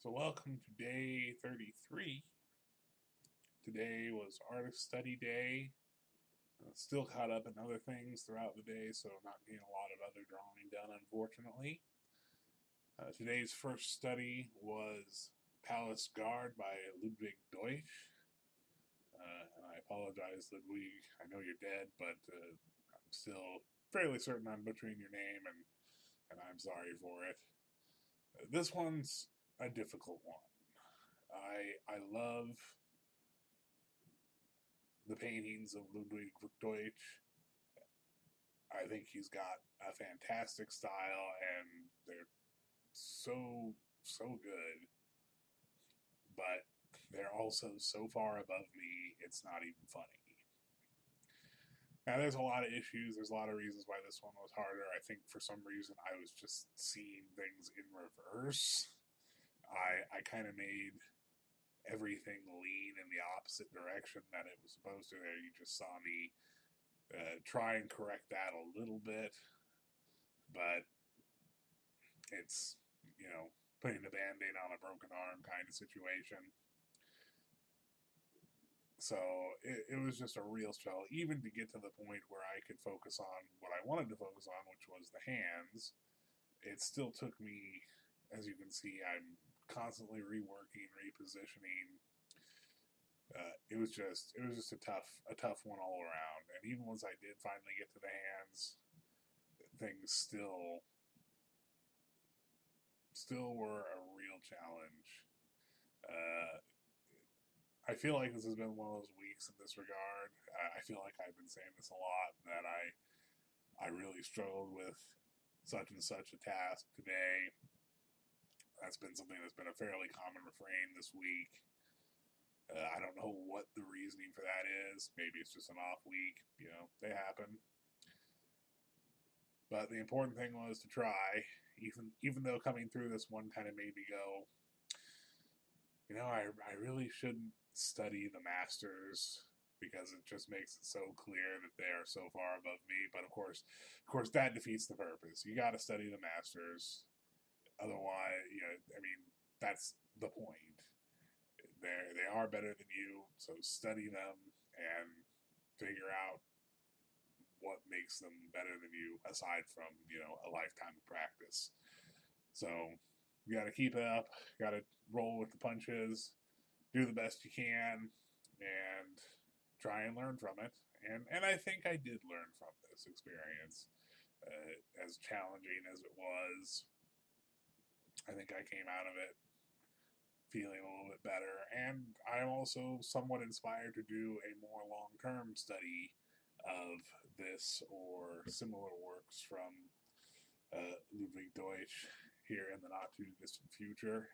So, welcome to day 33. Today was artist study day. Still caught up in other things throughout the day, so not getting a lot of other drawing done, unfortunately. Today's first study was Palace Guard by Ludwig Deutsch. And I apologize, Ludwig. I know you're dead, but I'm still fairly certain I'm butchering your name, and I'm sorry for it. This one's a difficult one. I love the paintings of Ludwig Deutsch. I think he's got a fantastic style, and they're so good. But they're also so far above me, it's not even funny. Now, there's a lot of issues. There's a lot of reasons why this one was harder. I think for some reason I was just seeing things in reverse. I kind of made everything lean in the opposite direction that it was supposed to. There, you just saw me try and correct that a little bit, but it's, putting a band-aid on a broken arm kind of situation. So it was just a real struggle, even to get to the point where I could focus on what I wanted to focus on, which was the hands. It still took me, as you can see, I'm constantly reworking, repositioning. It was just a tough one all around. And even once I did finally get to the hands, things still were a real challenge. Uh, I feel like this has been one of those weeks in this regard. I feel like I've been saying this a lot, that I really struggled with such and such a task today. That's been something that's been a fairly common refrain this week. I don't know what the reasoning for that is. Maybe it's just an off week. They happen. But the important thing was to try, even though coming through this one kind of made me go, I really shouldn't study the masters, because it just makes it so clear that they are so far above me. But of course, that defeats the purpose. You got to study the masters, otherwise, that's the point. They are better than you, so study them and figure out what makes them better than you, aside from a lifetime of practice. So you got to keep it up. Got to roll with the punches. Do the best you can, and try and learn from it. And I think I did learn from this experience, as challenging as it was. I think I came out of it feeling a little bit better, and I'm also somewhat inspired to do a more long-term study of this or similar works from Ludwig Deutsch here in the not too distant future.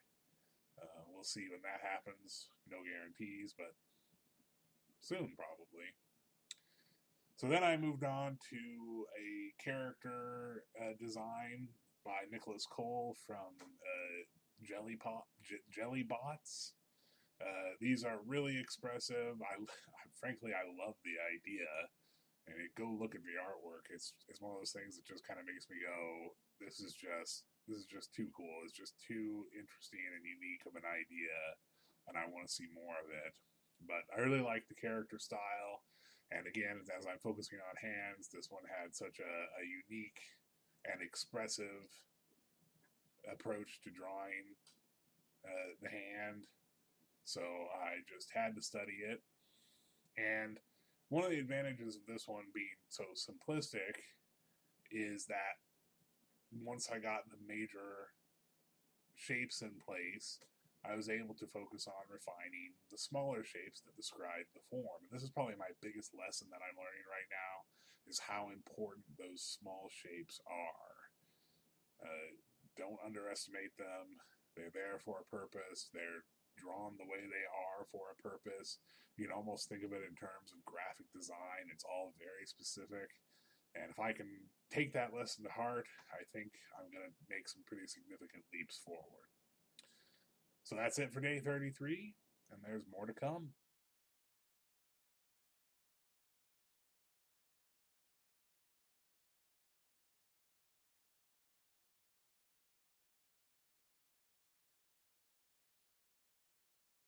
We'll see when that happens. No guarantees, but soon probably. So then I moved on to a character design by Nicholas Kole from Jellybots. These are really expressive. Frankly, I love the idea. And go look at the artwork. It's one of those things that just kind of makes me go, this is just too cool. It's just too interesting and unique of an idea, and I want to see more of it. But I really like the character style, and again, as I'm focusing on hands, this one had such a unique and expressive approach to drawing the hand. So I just had to study it. And one of the advantages of this one being so simplistic is that once I got the major shapes in place, I was able to focus on refining the smaller shapes that describe the form. And this is probably my biggest lesson that I'm learning right now, is how important those small shapes are. Don't underestimate them. They're there for a purpose. They're drawn the way they are for a purpose. You can almost think of it in terms of graphic design. It's all very specific. And if I can take that lesson to heart, I think I'm going to make some pretty significant leaps forward. So that's it for day 33, and there's more to come.